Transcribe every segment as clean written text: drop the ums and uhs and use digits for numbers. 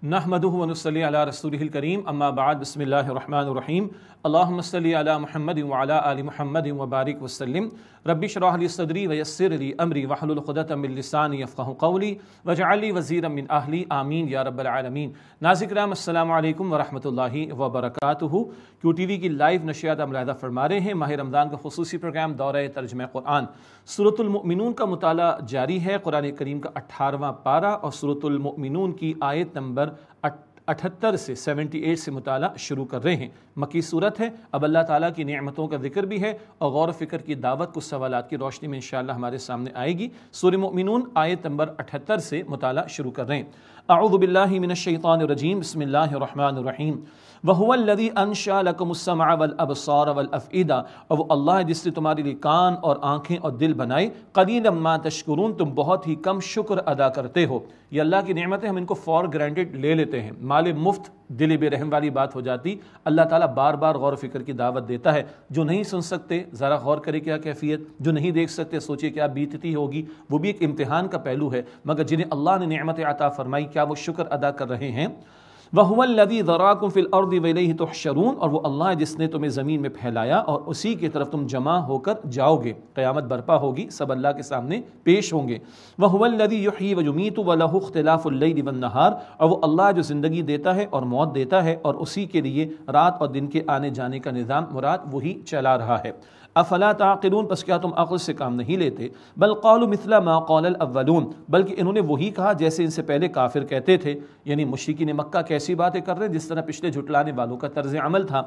نحمدہ ونصلی علی رسولہ الکریم اما بعد بسم اللہ الرحمن الرحیم اللہم صلی علی محمد وعلی آل محمد وبارک وسلم رب اشرح لی صدری ویسر لی امری واحلل عقدۃ من لسانی یفقہوا قولی واجعل لی وزیرا من اہلی آمین یا رب العالمین۔ ناظرین کرام السلام علیکم ورحمۃ اللہ وبرکاتہ۔ کیو ٹی وی کی لائیو نشریات ملاحظہ فرما رہے ہیں۔ ماہ رمضان کا خصوصی پروگرام دورہ ترجمہ قرآن سورۃ المؤمنون کا مطالعہ جاری ہے۔ قرآن کریم کا 18واں پارہ اور سورۃ المؤمنون کی آیت نمبر 78 سے 78 سے مطالعہ شروع کر رہے ہیں۔ مکی صورت ہے۔ اب اللہ تعالیٰ کی نعمتوں کا ذکر بھی ہے اور غور و فکر کی دعوت کچھ سوالات کی روشنی میں انشاءاللہ ہمارے سامنے آئے گی۔ سورہ مؤمنون آیت نمبر 78 سے مطالعہ شروع کر رہے ہیں۔ اعوذ باللہ من الشیطان الرجیم بسم اللہ الرحمن الرحیم۔ وَهُوَ الَّذِي أَنشَأَ لَكُمُ السَّمْعَ وَالْأَبْصَارَ وَالْأَفْئِدَةَ، اور وہ اللہ ہے جس نے تمہارے لیے کان اور آنکھیں اور دل بنائے۔ قَلِيلًا مَا تَشْكُرُونَ، تم بہت ہی کم شکر ادا کرتے ہو۔ یہ اللہ کی نعمتیں ہم ان کو فار گرانٹڈ لے لیتے ہیں، مال مفت دل بے رحم والی بات ہو جاتی۔ اللہ تعالیٰ بار بار غور و فکر کی دعوت دیتا ہے۔ جو نہیں سن سکتے ذرا غور کرے کیا کیفیت، جو نہیں دیکھ سکتے سوچے کیا بیتتی ہوگی، وہ بھی ایک امتحان کا پہلو ہے، مگر جنہیں اللہ نے نعمت عطا فرمائی کیا وہ شکر ادا کر رہے ہیں؟ وَهُوَ الَّذِي ذَرَاكُمْ فِي الْأَرْضِ وَإِلَيْهِ تُحْشَرُونَ، اور وہ اللہ ہے جس نے تمہیں زمین میں پھیلایا اور اسی کی طرف تم جمع ہو کر جاؤ گے۔ قیامت برپا ہوگی، سب اللہ کے سامنے پیش ہوں گے۔ وَهُوَ الَّذِي يُحْيِي وَيُمِيتُ وَلَهُ اخْتِلَافُ اللَّيْلِ وَالنَّهَارِ، اور وہ اللہ جو زندگی دیتا ہے اور موت دیتا ہے اور اسی کے لیے رات اور دن کے آنے جانے کا نظام مراد وہی چلا رہا ہے۔ افلا تعقلون، پس کیا تم عقل سے کام نہیں لیتے؟ بل قالوا مثل ما قال الاولون، بلکہ انہوں نے وہی کہا جیسے ان سے پہلے کافر کہتے تھے۔ یعنی مشرکین مکہ کیسی باتیں کر رہے ہیں جس طرح پچھلے جھٹلانے والوں کا طرز عمل تھا۔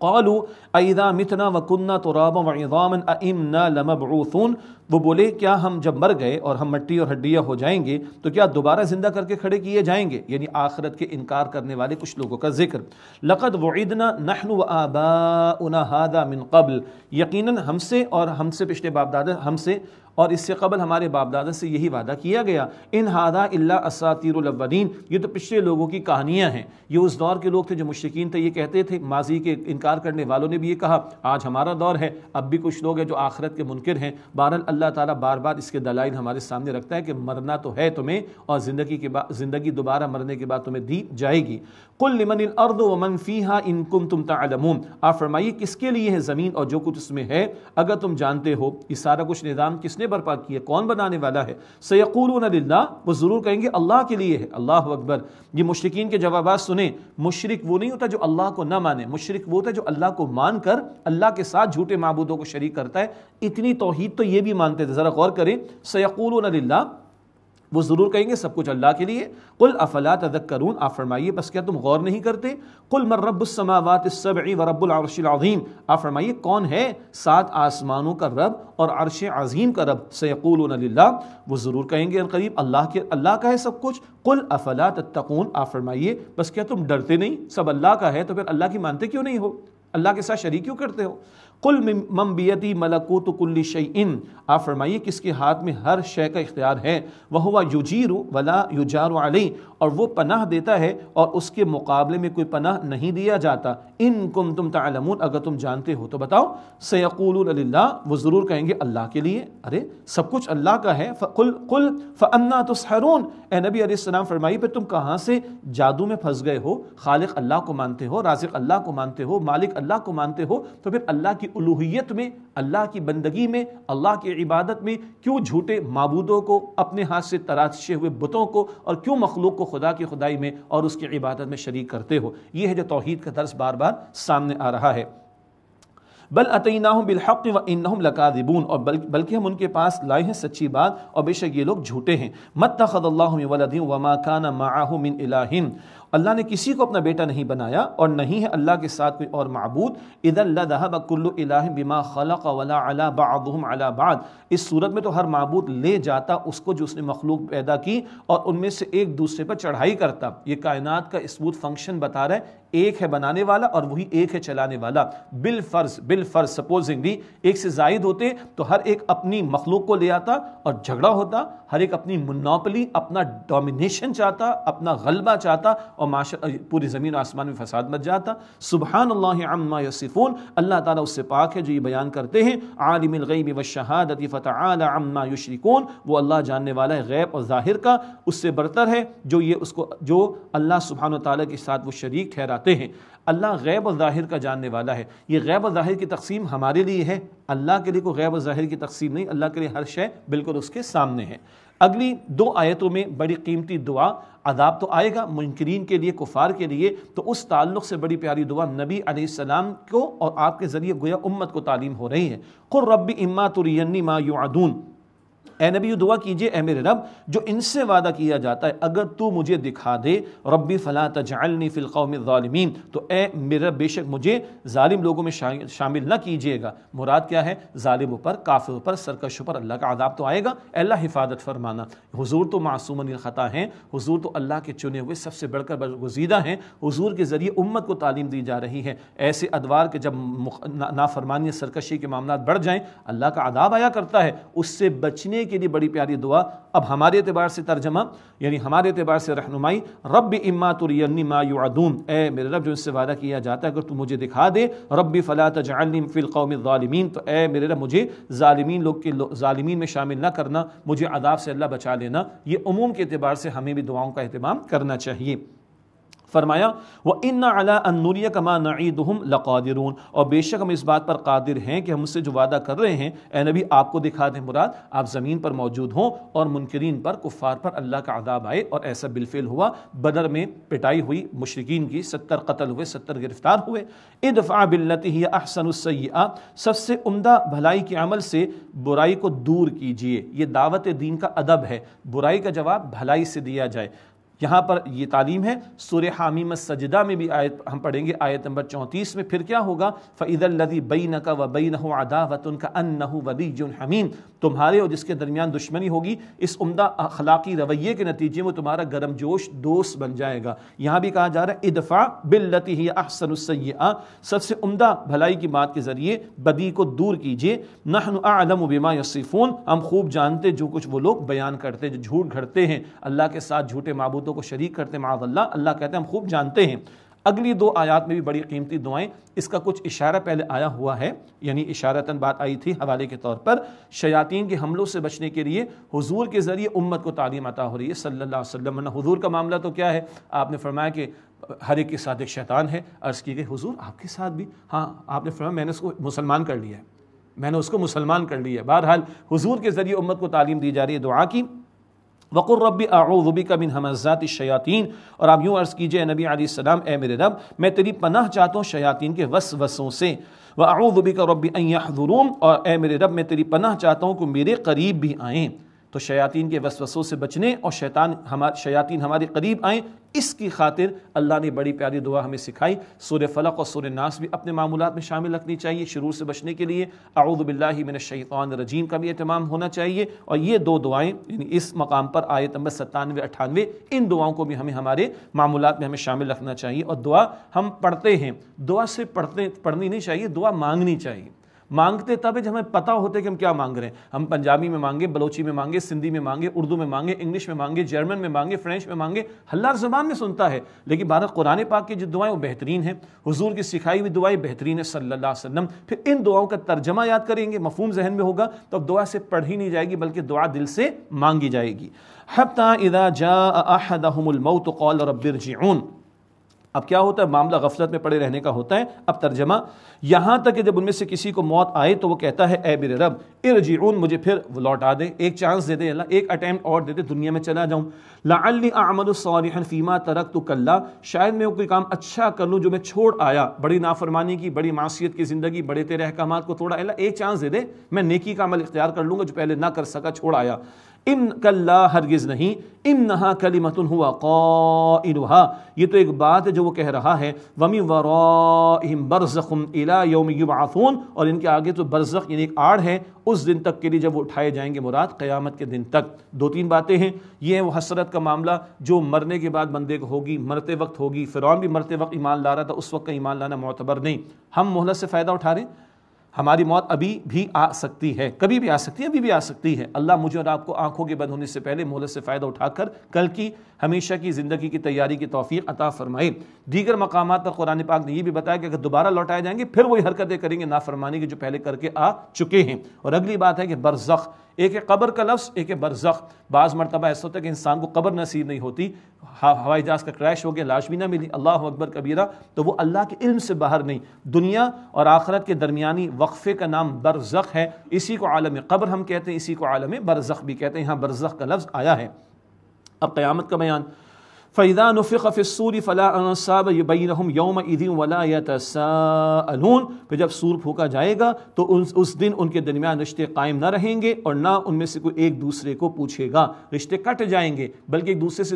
قالوا اذا متنا وكنا ترابا وعظاما ائنا لمبعوثون، وہ بولے کیا ہم جب مر گئے اور ہم مٹی اور ہڈیاں ہو جائیں گے تو کیا دوبارہ زندہ کر کے کھڑے کیے جائیں گے؟ یعنی آخرت کے انکار کرنے والے کچھ لوگوں کا ذکر۔ لقد وعدنا نحن وآباؤنا هذا من قبل، یقیناً ہم سے اور ہم سے پچھلے باپ دادا، ہم سے اور اس سے قبل ہمارے باپ دادا سے یہی وعدہ کیا گیا۔ ان ھذا الا اساطیر الاولین، یہ تو پچھلے لوگوں کی کہانیاں ہیں۔ یہ اس دور کے لوگ تھے جو مشرکین تھے، یہ کہتے تھے، ماضی کے انکار کرنے والوں نے بھی یہ کہا، آج ہمارا دور ہے۔ اب بھی کچھ لوگ ہیں جو آخرت کے منکر ہیں۔ بہرحال اللہ تعالیٰ بار بار اس کے دلائل ہمارے سامنے رکھتا ہے کہ مرنا تو ہے تمہیں، اور زندگی دوبارہ مرنے کے بعد تمہیں دی جائے گی۔ قل لمن الارض ومن فیہا ان کنتم تعلمون، آپ فرمائیے کس کے لیے ہے زمین اور جو کچھ اس میں ہے اگر تم جانتے ہو۔ یہ سارا کچھ نظام کس نے برپا کیا، کون بنانے والا ہے؟ سیقولون للہ، وہ ضرور کہیں گے اللہ کے لیے ہے۔ اللہ اکبر۔ یہ مشرکین کے جوابات سنیں۔ مشرک وہ نہیں ہوتا جو اللہ کو نہ مانے، مشرک وہ ہوتا ہے جو اللہ کو مان کر اللہ کے ساتھ جھوٹے معبودوں کو شریک کرتا ہے۔ اتنی توحید تو یہ بھی مانتے تھے، ذرا غور کریں۔ سیقولون للہ، وہ ضرور کہیں گے سب کچھ اللہ کے لیے۔ قل افلا تذکرون، آپ فرمائیے بس کیا تم غور نہیں کرتے؟ قل من رب السماوات السبع ورب العرش العظیم، آپ فرمائیے کون ہے 7 آسمانوں کا رب اور عرش عظیم کا رب؟ سیقولون للہ، وہ ضرور کہیں گے قریب اللہ کا ہے سب کچھ۔ قل افلا تتقون، آپ فرمائیے بس کیا تم ڈرتے نہیں؟ سب اللہ کا ہے تو پھر اللہ کی مانتے کیوں نہیں ہو؟ اللہ کے ساتھ شریک کیوں کرتے ہو؟ قل من بیدی ملکوت کل شیء، آپ فرمائیے کس کے ہاتھ میں ہر شے کا اختیار ہے۔ وہو یجیر ولا یجار علیہ، اور وہ پناہ دیتا ہے اور اس کے مقابلے میں کوئی پناہ نہیں دیا جاتا۔ ان کنتم تعلمون، اگر تم جانتے ہو تو بتاؤ۔ سیقولون للہ، وہ ضرور کہیں گے اللہ کے لیے۔ ارے سب کچھ اللہ کا ہے۔ قل فانا تسحرون، اے نبی علیہ السلام فرمائیے پھر تم کہاں سے جادو میں پھنس گئے ہو؟ خالق اللہ کو مانتے ہو، رازق اللہ کو مانتے ہو، مالک اللہ کو مانتے ہو، تو پھر اللہ کی الوہیت میں، اللہ کی بندگی میں، اللہ کی عبادت میں کیوں جھوٹے معبودوں کو، اپنے ہاتھ سے تراشے ہوئے بتوں کو، اور کیوں مخلوق کو خدا کی خدائی میں اور اس کی عبادت میں شریک کرتے ہو؟ یہ ہے جو توحید کا درس بار بار سامنے آ رہا ہے۔ بل اتیناہم بالحق وانہم لکاذبون، اور بلکہ ہم ان کے پاس لائے ہیں سچی بات اور بے شک یہ لوگ جھوٹے ہیں۔ متخذ اللہ من ولد وما کان معہ من الہ، اللہ نے کسی کو اپنا بیٹا نہیں بنایا اور نہیں ہے اللہ کے ساتھ کوئی اور معبود۔ اذا لذهب كل الہ بما خلق ولا علی بعضهم علی بعض، اس صورت میں تو ہر معبود لے جاتا اس کو جو اس نے مخلوق پیدا کی اور ان میں سے ایک دوسرے پر چڑھائی کرتا۔ یہ کائنات کا اسموتھ فنکشن بتا رہا ہے، ایک ہے بنانے والا اور وہی ایک ہے چلانے والا۔ بالفرض سپوزنگلی ایک سے زائد ہوتے تو ہر ایک اپنی مخلوق کو لے آتا اور جھگڑا ہوتا، ہر ایک اپنی منوپلی، اپنا ڈومینیشن چاہتا، اپنا غلبہ چاہتا، اور پوری زمین و آسمان میں فساد مچ جاتا۔ سبحان اللہ عما یصفون، اللہ تعالیٰ اس سے پاک ہے جو یہ بیان کرتے ہیں۔ عالم الغیب والشہادۃ فتعالی عما یشرکون، وہ اللہ جاننے والا ہے غیب اور ظاہر کا، اس سے برتر ہے جو اللہ سبحانہ وتعالیٰ کے ساتھ وہ شریک ٹھہراتے ہیں۔ اللہ غیب و ظاہر کا جاننے والا ہے۔ یہ غیب و ظاہر کی تقسیم ہمارے لیے ہے، اللہ کے لیے کوئی غیب و ظاہر کی تقسیم نہیں، اللہ کے لیے ہر شے بالکل اس کے سامنے ہے۔ اگلی 2 آیتوں میں بڑی قیمتی دعا، عذاب تو آئے گا منکرین کے لیے، کفار کے لیے، تو اس تعلق سے بڑی پیاری دعا نبی علیہ السلام کو اور آپ کے ذریعے گویا امت کو تعلیم ہو رہی ہے۔ قل رب اما ترینی ما یوعدون، اے نبی یہ دعا کیجئے اے میرے رب جو ان سے وعدہ کیا جاتا ہے اگر تو مجھے دکھا دے، ربی فلا تجعلنی فی القوم الظالمین، تو اے میرے رب بے شک مجھے ظالم لوگوں میں شامل نہ کیجئے گا۔ مراد کیا ہے؟ ظالموں پر، کافروں پر، سرکشوں پر اللہ کا عذاب تو آئے گا، اے اللہ حفاظت فرمانا۔ حضور تو معصوم الخطا ہیں، حضور تو اللہ کے چنے ہوئے سب سے بڑھ کر برگزیدہ ہیں، حضور کے ذریعے امت کو تعلیم دی جا رہی ہے۔ ایسے ادوار کے جب نافرمانی سرکشی کے معاملات بڑھ جائیں اللہ کا عذاب آیا کرتا ہے، اس سے بچنے کے لیے بڑی پیاری دعا۔ اب ہمارے اعتبار سے ترجمہ یعنی ہمارے اعتبار سے رہنمائی، رب اما ترینی ما یوعدون، اے میرے رب جو اس سے وعدہ کیا جاتا ہے اگر تو مجھے دکھا دے، ربی فلا تجعلنی فی القوم الظالمین، تو اے میرے رب مجھے ظالمین میں شامل نہ کرنا، مجھے عذاب سے اللہ بچا لینا۔ یہ عموم کے اعتبار سے ہمیں بھی دعاؤں کا اہتمام کرنا چاہیے۔ فرمایا وَإِنَّ عَلَىٰ أَن نُّرِيَكَ مَا نَعِيدُهُمْ لَقَادِرُونَ، اور بے شک ہم اس بات پر قادر ہیں کہ ہم اس سے جو وعدہ کر رہے ہیں اے نبی آپ کو دکھا دیں، مراد آپ زمین پر موجود ہوں اور منکرین پر، کفار پر اللہ کا عذاب آئے، اور ایسا بالفعل ہوا۔ بدر میں پٹائی ہوئی مشرکین کی، 70 قتل ہوئے، 70 گرفتار ہوئے۔ ادفع باللتی ہی احسن السیئہ، سب سے عمدہ بھلائی کے عمل سے برائی کو دور کیجئے۔ یہ دعوت دین کا ادب ہے، برائی کا جواب بھلائی سے دیا جائے۔ یہاں پر یہ تعلیم ہے۔ سورہ حامیم السجدہ میں بھی آیت ہم پڑھیں گے، آیت نمبر 34 میں پھر کیا ہوگا؟ فَإِذَا الَّذِي بَيْنَكَ وَبَيْنَهُ عَدَاوَةٌ كَأَنَّهُ وَلِيٌّ حَمِيمٌ، تمہارے اور جس کے درمیان دشمنی ہوگی اس عمدہ اخلاقی رویے کے نتیجے میں تمہارا گرم جوش دوست بن جائے گا۔ یہاں بھی کہا جا رہا ہے ادفع باللتی ہی احسن السیئہ، سب سے عمدہ بھلائی کی بات کے ذریعے بدی کو دور کیجیے۔ نحن اعلم بما یصفون، ہم خوب جانتے جو کچھ وہ لوگ بیان کرتے، جو جھوٹ گھڑتے ہیں، اللہ کے ساتھ جھوٹے معبودوں کو شریک کرتے، معاذ اللہ، اللہ کہتے ہیں ہم خوب جانتے ہیں۔ اگلی 2 آیات میں بھی بڑی قیمتی دعائیں، اس کا کچھ اشارہ پہلے آیا ہوا ہے، یعنی اشارتاً بات آئی تھی حوالے کے طور پر۔ شیاطین کے حملوں سے بچنے کے لیے حضور کے ذریعے امت کو تعلیم عطا ہو رہی ہے صلی اللہ علیہ وسلم۔ حضور کا معاملہ تو کیا ہے؟ آپ نے فرمایا کہ ہر ایک کے ساتھ ایک شیطان ہے۔ عرض کی گئی حضور آپ کے ساتھ بھی؟ ہاں، آپ نے فرمایا میں نے اس کو مسلمان کر لیا ہے، میں نے اس کو مسلمان کر لیا ہے۔ بہرحال حضور کے ذریعے امت کو تعلیم دی جا رہی ہے دعا کی۔ وَقُلْ رَبِّ أَعُوذُ بِكَ مِنْ ہَمَزَاتِ الشَّيَاطِينَ، اور آپ یوں عرض کیجئے نبی علیہ السلام اے میرے رب میں تیری پناہ چاہتا ہوں شیاطین کے وسوسوں سے۔ وَأَعُوذُ بِكَ رَبِّ أَن يَحْضُرُونَ، اور اے میرے رب میں تیری پناہ چاہتا ہوں کہ میرے قریب بھی آئیں۔ تو شیاطین کے وسوسوں سے بچنے اور شیاطین ہمارے قریب آئیں، اس کی خاطر اللہ نے بڑی پیاری دعا ہمیں سکھائی۔ سورہ فلق اور سورہ ناس بھی اپنے معمولات میں شامل رکھنی چاہیے شرور سے بچنے کے لیے۔ اعوذ باللہ من الشیطان الرجیم کا بھی اہتمام ہونا چاہیے، اور یہ 2 دعائیں یعنی اس مقام پر آیت نمبر 97 98 ان دعاؤں کو بھی ہمیں ہمارے معمولات میں ہمیں شامل رکھنا چاہیے۔ اور دعا ہم پڑھتے ہیں، دعا سے پڑھنی نہیں چاہیے، دعا مانگنی چاہیے۔ مانگتے تب ہے جب ہمیں پتہ ہوتا ہے کہ ہم کیا مانگ رہے ہیں۔ ہم پنجابی میں مانگے، بلوچی میں مانگے، سندھی میں مانگے، اردو میں مانگے، انگلش میں مانگے، جرمن میں مانگے، فرینچ میں مانگے، اللہ زبان میں سنتا ہے، لیکن بھارت قرآن پاک کی جو دعائیں وہ بہترین ہیں، حضور کی سکھائی ہوئی دعائیں بہترین ہیں صلی اللہ علیہ وسلم۔ پھر ان دعاؤں کا ترجمہ یاد کریں گے، مفہوم ذہن میں ہوگا، تو اب دعا سے پڑھی نہیں جائے گی بلکہ دعا دل سے مانگی جائے گی۔ حتی اذا جاء احدهم الموت قال رب ارجعون، اب کیا ہوتا ہے؟ معاملہ غفلت میں پڑے رہنے کا ہوتا ہے۔ اب ترجمہ، یہاں تک کہ جب ان میں سے کسی کو موت آئے تو وہ کہتا ہے اے میرے رب ارجعون، مجھے پھر لوٹا دے، ایک چانس دے دے اللہ، ایک اٹیمپٹ اور دے دے، دنیا میں چلا جاؤں۔ لعلی اعمل صالحا فیما ترکت کلا، شاید میں کوئی کام اچھا کر لوں جو میں چھوڑ آیا، بڑی نافرمانی کی، بڑی معصیت کی زندگی، بڑے تیرے احکامات کو توڑا، اللہ ایک چانس دے دے، میں نیکی کا عمل اختیار کر لوں گا جو پہلے نہ کر سکا، چھوڑ آیا۔ ان کلا، ہرگز نہیں، انہا کلمۃ ہوا قائلھا، یہ تو ایک بات ہے جو وہ کہہ رہا ہے، ومن ورائہم برزخ الی یوم یبعثون، اور ان کے آگے تو برزخ یعنی ایک آڑ ہے اس دن تک کے لیے جب وہ اٹھائے جائیں گے، مراد قیامت کے دن تک۔ 2-3 باتیں ہیں، یہ ہے وہ حسرت کا معاملہ جو مرنے کے بعد بندے کو ہوگی، مرتے وقت ہوگی۔ فرعون بھی مرتے وقت ایمان لا رہا تھا، اس وقت کا ایمان لانا معتبر نہیں، ہم مہلت سے فائدہ اٹھا رہے ہیں۔ ہماری موت ابھی بھی آ سکتی ہے، کبھی بھی آ سکتی ہے، ابھی بھی آ سکتی ہے۔ اللہ مجھے اور آپ کو آنکھوں کے بند ہونے سے پہلے مہلت سے فائدہ اٹھا کر کل کی ہمیشہ کی زندگی کی تیاری کی توفیق عطا فرمائے۔ دیگر مقامات پر قرآن پاک نے یہ بھی بتایا کہ اگر دوبارہ لوٹائے جائیں گے پھر وہی حرکتیں کریں گے نافرمانی کی جو پہلے کر کے آ چکے ہیں۔ اور اگلی بات ہے کہ برزخ، ایک ہے قبر کا لفظ، ایک ہے برزخ۔ بعض مرتبہ ایسا ہوتا ہے کہ انسان کو قبر نصیب نہیں ہوتی، ہوائی جہاز کا کریش ہو گیا، لاش بھی نہ ملی، اللہ اکبر کبیرہ، تو وہ اللہ کے علم سے باہر نہیں۔ دنیا اور آخرت کے درمیانی وقفے کا نام برزخ ہے، اسی کو عالم قبر ہم کہتے ہیں، اسی کو عالم برزخ بھی کہتے ہیں، یہاں برزخ کا لفظ آیا ہے۔ اب قیامت کا بیان، فَإِذَا نُفِخَ فِي الصُّورِ فَلَا أَنْسَابَ بَيْنَهُمْ يَوْمَئِذٍ وَلَا يَتَسَاءَلُونَ، پھر جب سور پھونکا جائے گا تو اس دن ان کے درمیان رشتے قائم نہ رہیں گے اور نہ ان میں سے کوئی ایک دوسرے کو پوچھے گا، رشتے کٹ جائیں گے بلکہ ایک دوسرے سے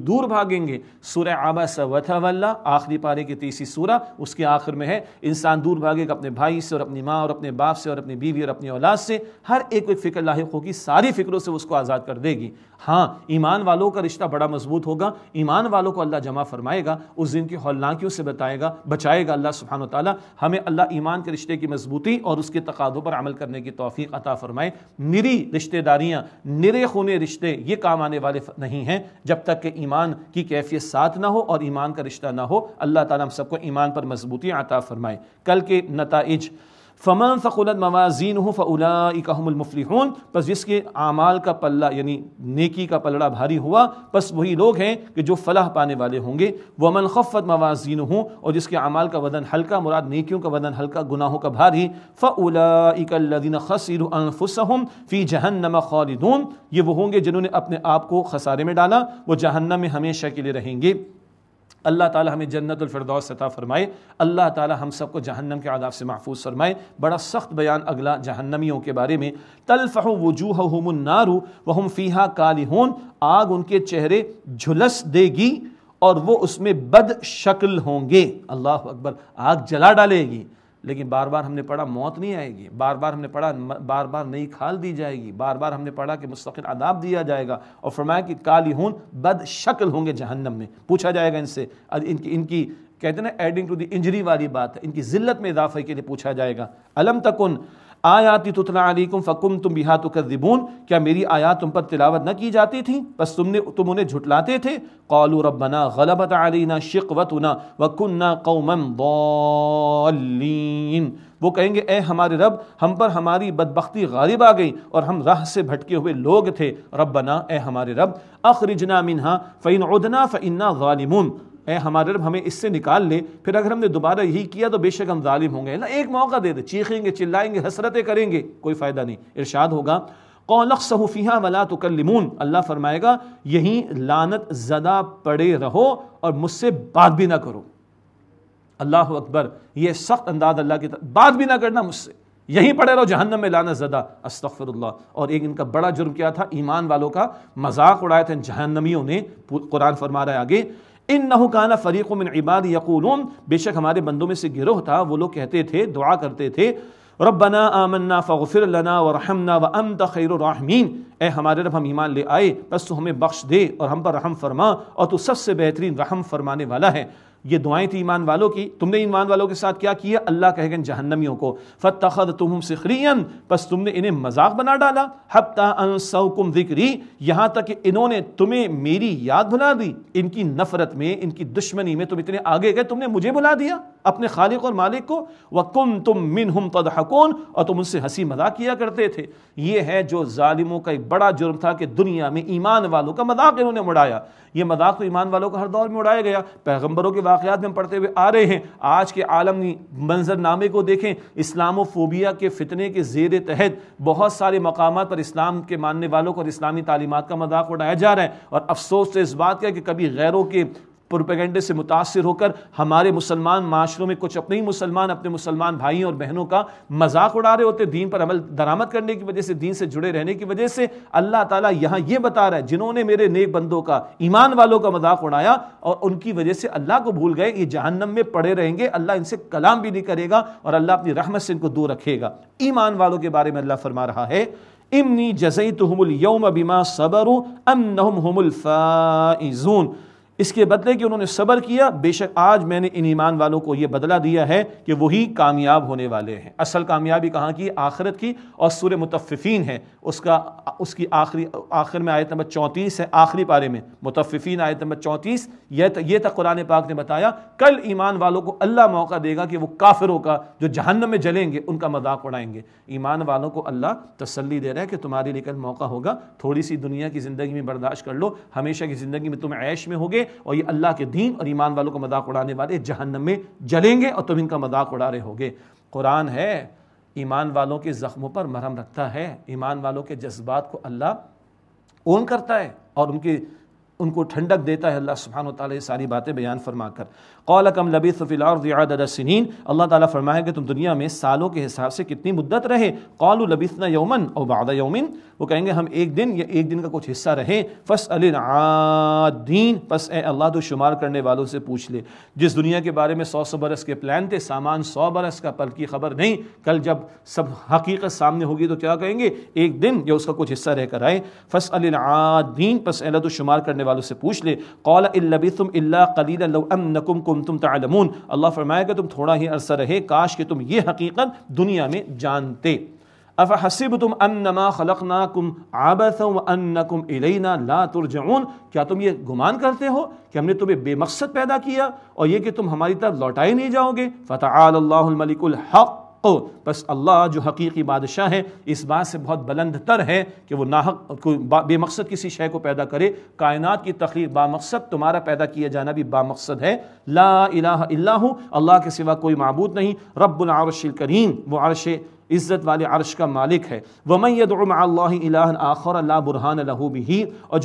دور بھاگیں گے۔ سورہ عبس وتولی، آخری پارے کی 30 سورہ، اس کے آخر میں ہے انسان دور بھاگے گا اپنے بھائی سے اور اپنی ماں اور اپنے باپ سے اور اپنی بیوی اور اپنی اولاد سے، ہر ایک کو ایک فکر لاحق ہوگی، ساری فکروں سے اس کو آزاد کر دے گی۔ ہاں ایمان والوں کا رشتہ بڑا مضبوط ہوگا، ایمان والوں کو اللہ جمع فرمائے گا، اس دن کی ہولناکیوں سے بچائے گا اللہ سبحانہ و تعالی۔ ہمیں اللہ ایمان کے رشتے کی مضبوطی اور اس کے تقاضوں پر عمل کرنے کی توفیق عطا فرمائے۔ نری رشتہ داریاں، نرے خونے رشتے یہ کام آنے والے نہیں ہیں جب تک کہ ایمان کی کیفیت ساتھ نہ ہو اور ایمان کا رشتہ نہ ہو۔ اللہ تعالیٰ ہم سب کو ایمان پر مضبوطی عطا فرمائے۔ کل کے نتائج، فَمَنْ ثَقُلَتْ مَوَازِينُهُ فَأُولَئِكَ هُمُ الْمُفْلِحُونَ، پس جس کے اعمال کا پلہ یعنی نیکی کا پلڑا بھاری ہوا پس وہی لوگ ہیں کہ جو فلاح پانے والے ہوں گے۔ وَمَنْ خَفَّتْ مَوَازِينُهُ، اور جس کے اعمال کا وزن ہلکا، مراد نیکیوں کا وزن ہلکا، گناہوں کا بھاری، فَأُولَئِكَ الَّذِينَ خَسِرُوا أَنفُسَهُمْ فِي جَهَنَّمَ خَالِدُونَ، یہ وہ ہوں گے جنہوں نے اپنے آپ کو خسارے میں ڈالا، وہ جہنم میں ہمیشہ کے لیے رہیں گے۔ اللہ تعالی ہمیں جنت الفردوس عطا فرمائے، اللہ تعالی ہم سب کو جہنم کے عذاب سے محفوظ فرمائے۔ بڑا سخت بیان اگلا جہنمیوں کے بارے میں، تلفح وجوہہم النار وہم فیہا کالہون، آگ ان کے چہرے جھلس دے گی اور وہ اس میں بد شکل ہوں گے۔ اللہ اکبر، آگ جلا ڈالے گی، لیکن بار بار ہم نے پڑھا موت نہیں آئے گی، بار بار ہم نے پڑھا بار بار نئی کھال دی جائے گی، بار بار ہم نے پڑھا کہ مستقل عذاب دیا جائے گا، اور فرمایا کہ کالہون، بد شکل ہوں گے جہنم میں۔ پوچھا جائے گا ان سے، ان کی کہتے ہیں نا ایڈنگ ٹو دی انجری والی بات ہے، ان کی ذلت میں اضافے کے لیے پوچھا جائے گا۔ الم تکن آیاتی تتلی علیکم فکنتم بہا تکذبون، کیا میری آیات تم پر تلاوت نہ کی جاتی تھیں بس تم انہیں جھٹلاتے تھے؟ قالوا ربنا غلبت علینا شقوتنا وکننا قوما ضالین، وہ کہیں گے اے ہمارے رب ہم پر ہماری بدبختی غالب آ گئی اور ہم راہ سے بھٹکے ہوئے لوگ تھے۔ ربنا، اے ہمارے رب، اخرجنا منہا فإن عدنا فإنا ظالمون، اے ہمارے رب ہمیں اس سے نکال لے، پھر اگر ہم نے دوبارہ یہی کیا تو بے شک ہم ظالم ہوں گے۔ اللہ ایک موقع دے دے، چیخیں گے، چلائیں گے، حسرتیں کریں گے، کوئی فائدہ نہیں۔ ارشاد ہوگا قَالَ اخْسَئُوا فِيهَا وَلَا تُكَلِّمُونَ، اللہ فرمائے گا یہیں لعنت زدہ پڑے رہو اور مجھ سے بات بھی نہ کرو۔ اللہ اکبر، یہ سخت انداز اللہ کی طرف، بات بھی نہ کرنا مجھ سے، یہیں پڑے رہو جہنم میں لعنت زدہ، استغفر اللہ۔ اور ایک ان کا بڑا جرم کیا تھا، ایمان والوں کا مذاق اڑایا تھا جہنمیوں نے۔ قرآن فرما رہا ہے آگے، انہ کان فریق من عبادی یقولون، بے شک ہمارے بندوں میں سے گروہ تھا وہ لوگ کہتے تھے، دعا کرتے تھے، ربنا آمنا فاغفر لنا ورحمنا وانت خیر الراحمین، اے ہمارے رب ہم ایمان لے آئے بس تو ہمیں بخش دے اور ہم پر رحم فرما اور تو سب سے بہترین رحم فرمانے والا ہے۔ یہ دعائیں تھی ایمان والوں کی، تم نے ایمان والوں کے ساتھ کیا کیا؟ اللہ کہے گا جہنمیوں کو، فاتخذتمہم سخریا، بس تم نے انہیں مذاق بنا ڈالا، حتی انسوکم ذکری، یہاں تک کہ انہوں نے تمہیں میری یاد بھلا دی۔ ان کی نفرت میں، ان کی دشمنی میں تم اتنے آگے گئے، تم نے مجھے بھلا دیا، اپنے خالق اور مالک کو۔ وکنتم منہم تضحکون، اور تم ان سے ہنسی مذاق کیا کرتے تھے۔ یہ ہے جو ظالموں کا ایک بڑا جرم تھا کہ دنیا میں ایمان والوں کا مذاق انہوں نے اڑایا۔ یہ مذاق تو ایمان والوں کا ہر دور میں اڑایا گیا، پیغمبروں کے واقعات میں ہم پڑھتے ہوئے آ رہے ہیں۔ آج کے عالمی منظر نامے کو دیکھیں، اسلام و فوبیا کے فتنے کے زیر تحت بہت سارے مقامات پر اسلام کے ماننے والوں کو اور اسلامی تعلیمات کا مذاق اڑایا جا رہا ہے، اور افسوس سے اس بات کا کہ کبھی غیروں کے پروپیگنڈے سے متاثر ہو کر ہمارے مسلمان معاشروں میں کچھ اپنے ہی مسلمان اپنے مسلمان بھائیوں اور بہنوں کا مذاق اڑا رہے ہوتے، دین پر عمل درآمد کرنے کی وجہ سے، دین سے جڑے رہنے کی وجہ سے۔ اللہ تعالیٰ یہاں یہ بتا رہا ہے، جنہوں نے میرے نیک بندوں کا، ایمان والوں کا مذاق اڑایا اور ان کی وجہ سے اللہ کو بھول گئے، یہ جہنم میں پڑے رہیں گے، اللہ ان سے کلام بھی نہیں کرے گا اور اللہ اپنی رحمت سے ان کو دور رکھے گا۔ ایمان والوں کے بارے میں اللہ فرما رہا ہے، انی جزیتہم اليوم بما صبروا انہم هم الفائزون، اس کے بدلے کہ انہوں نے صبر کیا، بے شک آج میں نے ان ایمان والوں کو یہ بدلہ دیا ہے کہ وہی کامیاب ہونے والے ہیں۔ اصل کامیابی کہاں کی؟ آخرت کی۔ اور سورہ مطففین ہے، اس کی آخر میں آیت نمبر 34 ہے، آخری پارے میں مطففین آیت نمبر 34، یہ تک قرآن پاک نے بتایا کل ایمان والوں کو اللہ موقع دے گا کہ وہ کافروں کا جو جہنم میں جلیں گے ان کا مذاق اڑائیں گے۔ ایمان والوں کو اللہ تسلی دے رہا ہے کہ تمہارے لیے کل موقع ہوگا، تھوڑی سی دنیا کی زندگی میں برداشت کر لو، ہمیشہ کی زندگی میں تم عیش میں ہوگے، اور یہ اللہ کے دین اور ایمان والوں کو مذاق اڑانے والے جہنم میں جلیں گے اور تم ان کا مذاق اڑا رہے ہوگے۔ قرآن ہے ایمان والوں کے زخموں پر مرہم رکھتا ہے، ایمان والوں کے جذبات کو اللہ اون کرتا ہے اور ان کو ٹھنڈک دیتا ہے۔ اللہ سبحانہ وتعالی یہ ساری باتیں بیان فرما کر قال کم لبثت فی الارض عدد السنین، اللہ تعالیٰ فرمائے کہ تم دنیا میں سالوں کے حساب سے کتنی مدت رہے۔ قالوا لبثنا یوما او بعض یوم، وہ کہیں گے ہم ایک دن یا ایک دن کا کچھ حصہ رہے۔ فاسأل العادین، پس اے اللہ تو شمار کرنے والوں سے پوچھ لے۔ جس دنیا کے بارے میں 100 برس کے پلان تھے، سامان 100 برس کا، پل کی خبر نہیں، کل جب سب حقیقت سامنے ہوگی تو کیا کہیں گے؟ ایک دن یا اس کا کچھ حصہ رہ کر آئے۔ فاسأل العادین، پس اے اللہ تو شمار کرنے والوں سے پوچھ لے۔ قال ان لبثتم الا قلیلا لو انکم کنتم تعلمون، اللہ فرمائے کہ تم تھوڑا ہی عرصہ رہے، کاش کہ تم یہ حقیقت دنیا میں جانتے۔ افحسبتم انما خلقناکم عبثا وانکم الینا لا ترجعون، کیا تم یہ گمان کرتے ہو کہ ہم نے تمہیں بے مقصد پیدا کیا اور یہ کہ تم ہماری طرف لوٹائے نہیں جاؤ گے؟ فتعال اللہ الملک الحق، بس اللہ جو حقیقی بادشاہ ہے اس بات سے بہت بلند تر ہے کہ وہ ناحق بے مقصد کسی شے کو پیدا کرے۔ کائنات کی تخلیق با مقصد، تمہارا پیدا کیا جانا بھی با مقصد ہے۔ لا الہ الا ہو، اللہ کے سوا کوئی معبود نہیں۔ رب العرش الکریم، وہ عرش عزت والے عرش کا مالک ہے۔ وَمَن يَدْعُ مَعَ اللَّهِ إِلَٰهًا آخَرَ لَا بُرْهَانَ لَهُ بِهِ، اور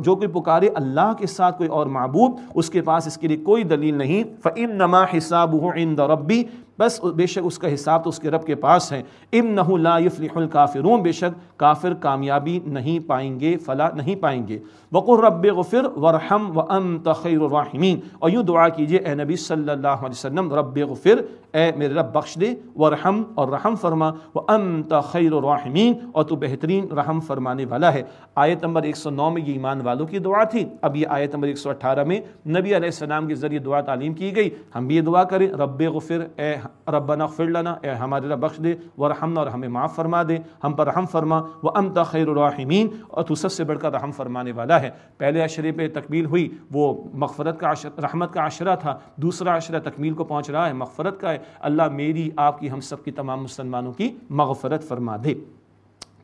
جو کوئی پکارے اللہ کے ساتھ کوئی اور معبود، اس کے پاس اس کے لیے کوئی دلیل نہیں۔ فَإِنَّمَا حِسَابُهُ عِندَ رَبِّي، بس بے شک اس کا حساب تو اس کے رب کے پاس ہے۔ إِنَّهُ لَا يُفْلِحُ الْكَافِرُونَ، بے شک کافر کامیابی نہیں پائیں گے، فلاح نہیں پائیں گے۔ وَقُلْ رَبِّ اغْفِرْ وَارْحَمْ وَأَنْتَ خَيْرُ الرَّاحِمِينَ، اور یوں دعا کیجئے اے نبی صلی اللہ علیہ وسلم، رب اغفر، اے میرے رب بخش دے، وارحم، اور رحم فرما، وَأَنْتَ خَيْرُ الرَّاحِمِينَ، اور تو بہترین رحم فرمانے والا ہے۔ آیت نمبر 109 میں یہ ایمان والوں کی دعا تھی، اب یہ آیت نمبر 118 میں نبی علیہ السلام کے ذریعے دعا تعلیم کی گئی۔ ہم بھی یہ دعا کریں، رب اغفر، اے ربنا اغفر لنا، اے ہمارے رب بخش دے، ورحمنا، اور ہمیں معاف فرما دے، ہم پر رحم فرما، وَأَنْتَ خَيْرُ الرَّاحِمِينَ، اور تو سب سے بڑھ کر رحم فرمانے والا ہے۔ پہلے عشرے پہ تکمیل ہوئی، وہ مغفرت کا رحمت کا عشرہ تھا، دوسرا عشرہ تکمیل کو پہنچ رہا ہے، مغفرت کا ہے۔ اللہ میری، آپ کی، ہم سب کی، تمام مسلمانوں کی مغفرت فرما دے۔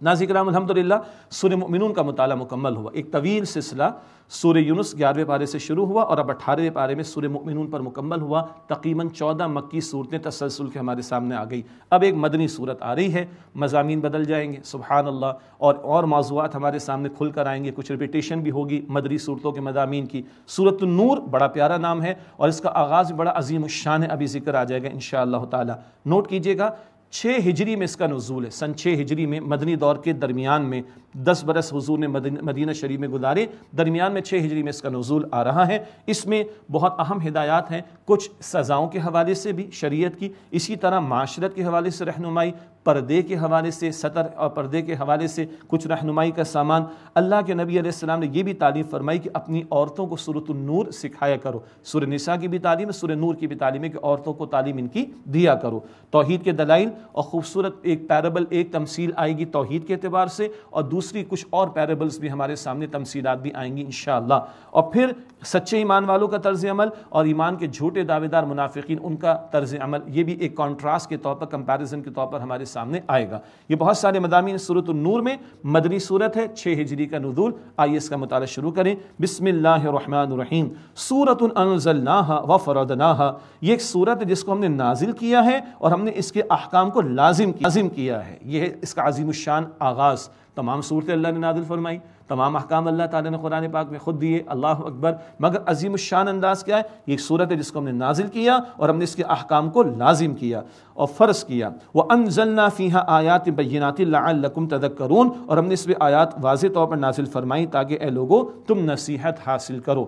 ناظرین کرام، الحمدللہ سورہ مؤمنون کا مطالعہ مکمل ہوا۔ ایک طویل سلسلہ سورہ یونس 11ویں پارے سے شروع ہوا اور اب 18ویں پارے میں سورہ مؤمنون پر مکمل ہوا۔ تقریباً 14 مکی صورتیں تسلسل کے ہمارے سامنے آ گئی۔ اب ایک مدنی صورت آ رہی ہے، مضامین بدل جائیں گے، سبحان اللہ، اور موضوعات ہمارے سامنے کھل کر آئیں گے، کچھ ریپیٹیشن بھی ہوگی مدنی صورتوں کے مضامین کی۔ سورۃ النور بڑا پیارا نام ہے اور اس کا آغاز بھی بڑا عظیم الشان ہے، ابھی ذکر آ جائے گا انشاءاللہ تعالی۔ نوٹ کیجئے گا 6 ہجری میں اس کا نزول ہے، سن 6 ہجری میں، مدنی دور کے درمیان میں 10 برس حضور نے مدینہ شریف میں گزارے، درمیان میں 6 ہجری میں اس کا نزول آ رہا ہے۔ اس میں بہت اہم ہدایات ہیں، کچھ سزاؤں کے حوالے سے بھی شریعت کی، اسی طرح معاشرت کے حوالے سے رہنمائی، پردے کے حوالے سے، سطر اور پردے کے حوالے سے کچھ رہنمائی کا سامان۔ اللہ کے نبی علیہ السلام نے یہ بھی تعلیم فرمائی کہ اپنی عورتوں کو سورۃ النور سکھایا کرو۔ سورہ نساء کی بھی تعلیم ہے، سورہ نور کی بھی تعلیم ہے کہ عورتوں کو تعلیم ان کی دیا کرو۔ توحید کے دلائل اور خوبصورت ایک پیرابل، ایک تمثیل آئے گی توحید کے اعتبار سے، اور دوسری کچھ اور پیرابلز بھی ہمارے سامنے، تمثیلات بھی آئیں گی انشاءاللہ۔ اور پھر سچے ایمان والوں کا طرز عمل اور ایمان کے جھوٹے دعوے دار منافقین، ان کا طرز عمل، یہ بھی ایک کانٹراسٹ کے طور پر، کمپیریزن کے طور پر ہمارے سامنے آئے گا۔ یہ بہت سارے مضامین سورۃ النور میں، مدنی صورت ہے، 6 ہجری کا نزول۔ آئیے اس کا مطالعہ شروع کریں۔ بسم اللہ الرحمن الرحیم۔ سورۃ انزلناها وفرضناها، یہ ایک صورت ہے جس کو ہم نے نازل کیا ہے اور ہم نے اس کے احکام کو لازم کیا ہے۔ یہ ہے اس کا عظیم الشان آغاز۔ تمام صورتیں اللہ نے نازل فرمائی، تمام احکام اللہ تعالیٰ نے قرآن پاک میں خود دیے، اللہ اکبر، مگر عظیم الشان انداز کیا ہے؟ یہ ایک صورت ہے جس کو ہم نے نازل کیا اور ہم نے اس کے احکام کو لازم کیا اور فرض کیا۔ وَأَنزَلْنَا فِيهَا آيَاتٍ بَيِّنَاتٍ لَعَلَّكُمْ تَذَكَّرُونَ، اور ہم نے اس میں آیات واضح طور پر نازل فرمائی تاکہ اے لوگو تم نصیحت حاصل کرو۔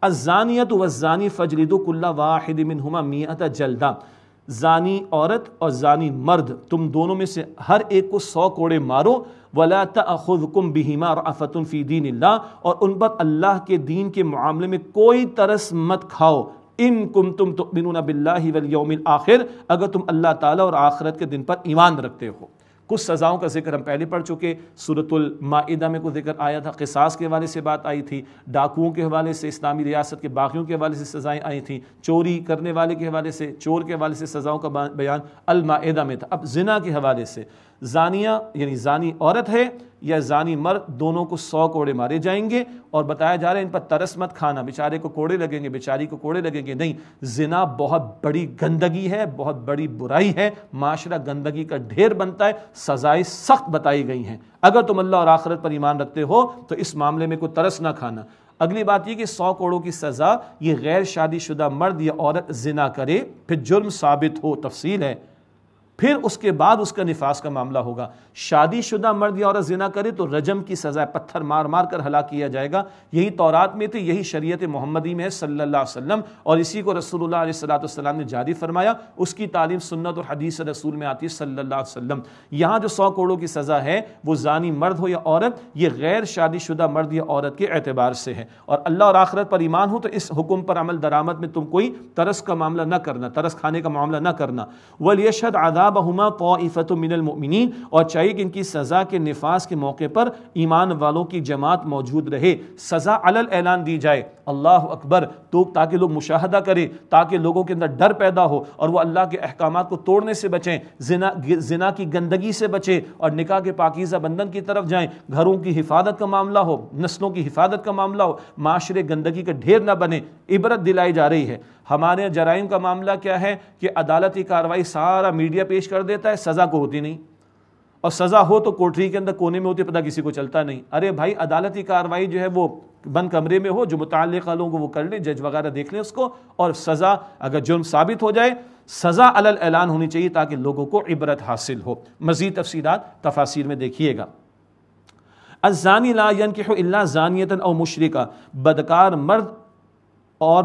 الزانیۃ والزانی فاجلدوا كل واحد منهما 100 جلدہ، زانی عورت اور زانی مرد تم دونوں میں سے ہر ایک کو 100 کوڑے مارو، وَلَا تَأْخُذْكُمْ بِهِمَا رَأْفَةٌ فِي دِينِ اللَّهِ، اور ان پر اللہ کے دین کے معاملے میں کوئی ترس مت کھاؤ، ان کنتم تؤمنون باللہ والیوم الآخر، اگر تم اللہ تعالیٰ اور آخرت کے دن پر ایمان رکھتے ہو۔ کچھ سزاؤں کا ذکر ہم پہلے پڑھ چکے، سورۃ المائدہ میں کوئی ذکر آیا تھا، قصاص کے حوالے سے بات آئی تھی، ڈاکوؤں کے حوالے سے، اسلامی ریاست کے باغیوں کے حوالے سے سزائیں آئی تھیں، چوری کرنے والے کے حوالے سے، چور کے حوالے سے سزاؤں کا بیان المائدہ میں تھا۔ اب زنا کے حوالے سے زانیہ یعنی زانی عورت ہے یا زانی مرد، دونوں کو 100 کوڑے مارے جائیں گے، اور بتایا جا رہا ہے ان پر ترس مت کھانا، بیچارے کو کوڑے لگیں گے، بیچاری کو کوڑے لگیں گے، نہیں، زنا بہت بڑی گندگی ہے، بہت بڑی برائی ہے، معاشرہ گندگی کا ڈھیر بنتا ہے، سزائیں سخت بتائی گئی ہیں۔ اگر تم اللہ اور آخرت پر ایمان رکھتے ہو تو اس معاملے میں کوئی ترس نہ کھانا۔ اگلی بات یہ کہ 100 کوڑوں کی سزا، یہ غیر شادی شدہ مرد یا عورت زنا کرے، پھر جرم ثابت ہو، تفصیل ہے، پھر اس کے بعد اس کا نفاس کا معاملہ ہوگا۔ شادی شدہ مرد یا عورت زنا کرے تو رجم کی سزا، پتھر مار مار کر ہلاک کیا جائے گا۔ یہی تورات میں تھی، یہی شریعت محمدی میں ہے صلی اللہ علیہ وسلم، اور اسی کو رسول اللہ علیہ السلام نے جاری فرمایا، اس کی تعلیم سنت اور حدیث رسول میں آتی ہے صلی اللہ علیہ وسلم۔ یہاں جو 100 کوڑوں کی سزا ہے وہ زانی مرد ہو یا عورت، یہ غیر شادی شدہ مرد یا عورت کے اعتبار سے ہے، اور اللہ اور آخرت پر ایمان ہو تو اس حکم پر عمل درآمد میں تم کوئی ترس کا معاملہ نہ کرنا، ترس کھانے کا معاملہ نہ کرنا۔ وَلْيَشْهَدْ عَذَابَهُمَا طَائِفَةٌ مِّنَ الْمُؤْمِنِينَ، اور چاہیے کہ ان کی سزا کے نفاذ کے موقع پر ایمان والوں کی جماعت موجود رہے، سزا علی الاعلان دی جائے، اللہ اکبر، تو تاکہ لوگ مشاہدہ کریں، تاکہ لوگوں کے اندر ڈر پیدا ہو اور وہ اللہ کے احکامات کو توڑنے سے بچیں، زنا کی گندگی سے بچیں اور نکاح کے پاکیزہ بندھن کی طرف جائیں، گھروں کی حفاظت کا معاملہ ہو، نسلوں کی حفاظت کا معاملہ ہو، معاشرے گندگی کا ڈھیر نہ بنے، عبرت دلائی جا رہی ہے۔ ہمارے جرائم کا معاملہ کیا ہے کہ عدالتی کارروائی سارا میڈیا پیش کر دیتا ہے، سزا کو ہوتی نہیں، اور سزا ہو تو کوٹری کے اندر کونے میں ہوتی، پتہ کسی کو چلتا نہیں۔ ارے بھائی، عدالتی کارروائی جو ہے وہ بند کمرے میں ہو، جو متعلقہ لوگ وہ کر لیں، جج وغیرہ دیکھ لیں اس کو، اور سزا اگر جرم ثابت ہو جائے، سزا علی الاعلان ہونی چاہیے تاکہ لوگوں کو عبرت حاصل ہو۔ مزید تفصیلات تفاسیر میں دیکھیے گا۔ الزانی لا ينکح الا زانیۃ او مشرکہ، بدکار مرد اور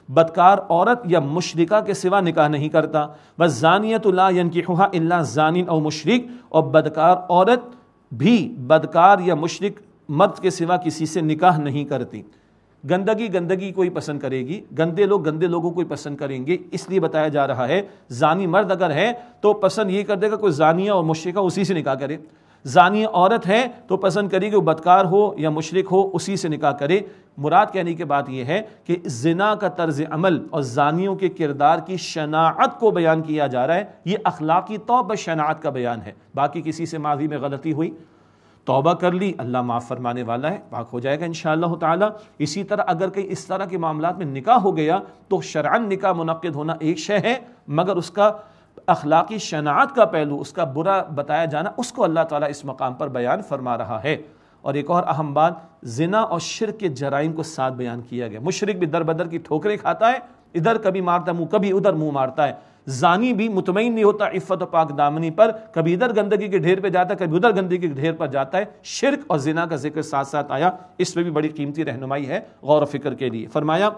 بدکار عورت یا مشرکہ کے سوا نکاح نہیں کرتا۔ والزانیۃ لا ینکحها الا زان او مشرک، اور بدکار عورت بھی بدکار یا مشرک مرد کے سوا کسی سے نکاح نہیں کرتی۔ گندگی کوئی پسند کرے گی، گندے لوگ گندے لوگوں کو پسند کریں گے، اس لیے بتایا جا رہا ہے زانی مرد اگر ہے تو پسند یہ کر دے گا کوئی زانیہ اور مشرکہ اسی سے نکاح کرے، زانی عورت ہے تو پسند کرے گی وہ بدکار ہو یا مشرک ہو اسی سے نکاح کرے۔ مراد کہنے کی بات یہ ہے کہ زنا کا طرز عمل اور زانیوں کے کردار کی شناعت کو بیان کیا جا رہا ہے، یہ اخلاقی طور پر شناعت کا بیان ہے۔ باقی کسی سے ماضی میں غلطی ہوئی، توبہ کر لی، اللہ معاف فرمانے والا ہے، پاک ہو جائے گا انشاءاللہ تعالی۔ اسی طرح اگر کہیں اس طرح کے معاملات میں نکاح ہو گیا تو شرعاً نکاح منعقد ہونا ایک شے ہے، مگر اس کا اخلاقی شناعت کا پہلو، اس کا برا بتایا جانا، اس کو اللہ تعالیٰ اس مقام پر بیان فرما رہا ہے۔ اور ایک اور اہم بات، زنا اور شرک کے جرائم کو ساتھ بیان کیا گیا۔ مشرک بھی در بدر کی ٹھوکریں کھاتا ہے، ادھر کبھی مارتا ہے منہ، کبھی ادھر منہ مارتا ہے۔ زانی بھی مطمئن نہیں ہوتا عفت و پاک دامنی پر، کبھی ادھر گندگی کے ڈھیر پہ جاتا ہے، کبھی ادھر گندگی کے ڈھیر پر جاتا ہے۔ شرک اور زنا کا ذکر ساتھ ساتھ آیا، اس میں بھی بڑی قیمتی رہنمائی ہے غور و فکر کے لیے۔ فرمایا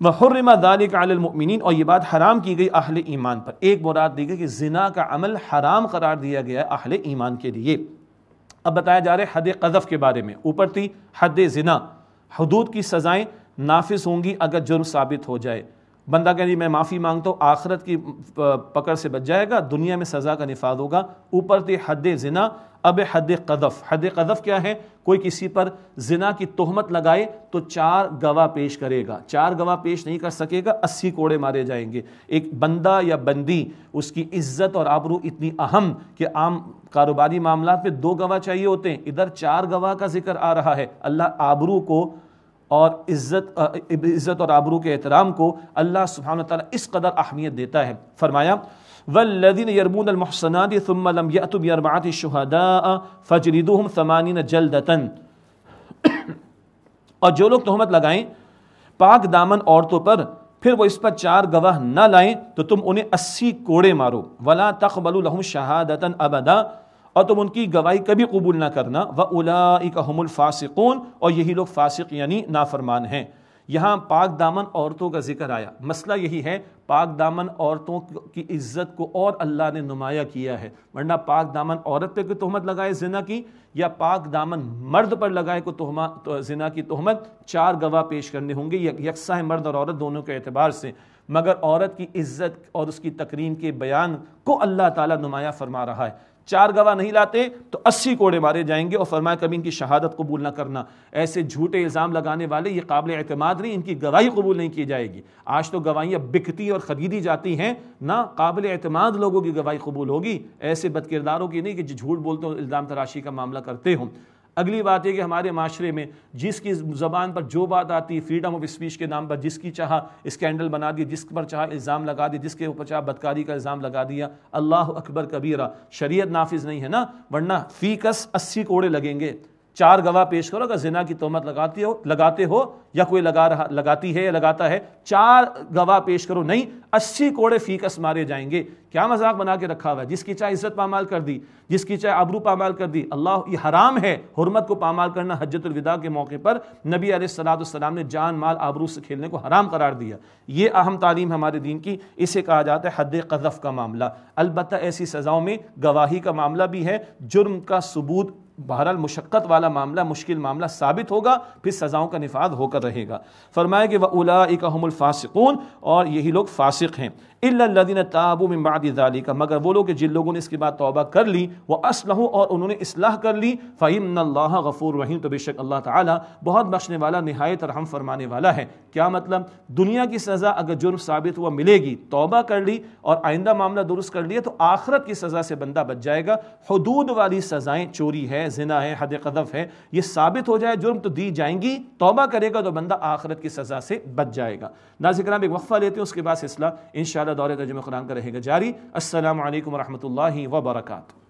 وَحُرِّمَ ذَلِكَ عَلَى الْمُؤْمِنِينَ، اور یہ بات حرام کی گئی اہل ایمان پر۔ ایک مراد دی گئی کہ زنا کا عمل حرام قرار دیا گیا ہے اہل ایمان کے لیے۔ اب بتایا جا رہا ہے حد قذف کے بارے میں، اوپر تھی حد زنا، حدود کی سزائیں نافذ ہوں گی اگر جرم ثابت ہو جائے۔ بندہ کہہ رہی میں معافی مانگتا ہوں، آخرت کی پکڑ سے بچ جائے گا، دنیا میں سزا کا نفاذ ہوگا۔ اوپر تھی حد زنا، اب حد قذف۔ حد قذف کیا ہے؟ کوئی کسی پر زنا کی تہمت لگائے تو 4 گواہ پیش کرے گا، 4 گواہ پیش نہیں کر سکے گا، 80 کوڑے مارے جائیں گے۔ ایک بندہ یا بندی، اس کی عزت اور آبرو اتنی اہم کہ عام کاروباری معاملات میں 2 گواہ چاہیے ہوتے ہیں، ادھر 4 گواہ کا ذکر آ رہا ہے۔ اللہ آبرو کو اور عزت اور آبرو کے احترام کو اللہ سبحانہ وتعالی اس قدر اہمیت دیتا ہے۔ فرمایا والذین یرمون المحصنات ثم لم یأتوا بأربعة شہداء فاجلدوہم 80 جلدۃ، اور جو لوگ تہمت لگائیں پاک دامن عورتوں پر پھر وہ اس پر 4 گواہ نہ لائیں تو تم انہیں 80 کوڑے مارو۔ ولا تقبلوا لهم شہادۃ ابدا، اور تم ان کی گواہی کبھی قبول نہ کرنا۔ وَأُولَئِكَ هُمُ الْفَاسِقُونَ، اور یہی لوگ فاسق یعنی نافرمان ہیں۔ یہاں پاک دامن عورتوں کا ذکر آیا، مسئلہ یہی ہے پاک دامن عورتوں کی عزت کو اور اللہ نے نمایاں کیا ہے، ورنہ پاک دامن عورت پہ کوئی تہمت لگائے زنا کی یا پاک دامن مرد پر لگائے کوئی زنا کی تہمت، 4 گواہ پیش کرنے ہوں گے، یکساں ہے مرد اور عورت دونوں کے اعتبار سے، مگر عورت کی عزت اور اس کی تکریم کے بیان کو اللہ تعالیٰ نمایاں فرما رہا ہے۔ 4 گواہ نہیں لاتے تو 80 کوڑے مارے جائیں گے، اور فرمایا کبھی ان کی شہادت قبول نہ کرنا، ایسے جھوٹے الزام لگانے والے یہ قابل اعتماد نہیں، ان کی گواہی قبول نہیں کی جائے گی۔ آج تو گواہیاں بکتی اور خریدی جاتی ہیں، نہ قابل اعتماد لوگوں کی گواہی قبول ہوگی، ایسے بد کرداروں کی نہیں کہ جو جھوٹ بولتے ہوں الزام تراشی کا معاملہ کرتے ہوں۔ اگلی بات یہ کہ ہمارے معاشرے میں جس کی زبان پر جو بات آتی، فریڈم آف اسپیچ کے نام پر جس کی چاہا اسکینڈل بنا دیا، جس پر چاہا الزام لگا دیا، جس کے اوپر چاہا بدکاری کا الزام لگا دیا، اللہ اکبر کبیرہ، شریعت نافذ نہیں ہے نا، ورنہ فی کس 80 کوڑے لگیں گے۔ 4 گواہ پیش کرو، اگر زنا کی تہمت لگاتے ہو یا کوئی لگاتی ہے یا لگاتا ہے، 4 گواہ پیش کرو، نہیں 80 کوڑے فی کس مارے جائیں گے۔ کیا مذاق بنا کے رکھا ہوا ہے؟ جس کی چاہے عزت پامال کر دی، جس کی چاہے آبرو پامال کر دی، اللہ یہ حرام ہے حرمت کو پامال کرنا۔ حجۃ الوداع کے موقع پر نبی علیہ السلام نے جان مال آبرو سے کھیلنے کو حرام قرار دیا۔ یہ اہم تعلیم ہمارے دین کی، اسے کہا جاتا ہے حد قذف کا معاملہ۔ البتہ ایسی سزاؤں میں گواہی کا معاملہ بھی ہے، جرم کا ثبوت بہرحال مشقت والا معاملہ، مشکل معاملہ ثابت ہوگا، پھر سزاؤں کا نفاذ ہو کر رہے گا۔ فرمایا کہ وَأُولَٰئِكَ هُمُ الْفَاسِقُونَ، اور یہی لوگ فاسق ہیں۔ إِلَّا الَّذِينَ تَابُوا مِن بَعْدِ ذَلِكَ، مگر وہ لوگ جن لوگوں نے اس کے بعد توبہ کر لی، وَأَصْلَحُوا، اور انہوں نے اصلاح کر لی، فَإِنَّ اللَّهَ غَفُورٌ رَحِيمٌ، تو بے شک اللہ تعالیٰ بہت بخشنے والا، نہایت رحم فرمانے والا ہے۔ کیا مطلب؟ دنیا کی سزا اگر جرم ثابت ہوا ملے گی، توبہ کر لی اور آئندہ معاملہ درست کر لیا تو آخرت کی سزا سے بندہ بچ جائے گا۔ حدود والی سزائیں، چوری ہے، زنا ہے، حد قذف ہے، یہ ثابت ہو جائے جرم تو دی جائیں گی، توبہ کرے گا تو بندہ آخرت کی سزا سے بچ جائے گا۔ ناظرین کرام، ایک وقفہ لیتے ہیں، اس کے بعد سلسلہ انشاءاللہ دور ترجمہ قرآن کا رہے گا جاری۔ السلام علیکم ورحمۃ اللہ وبرکاتہ۔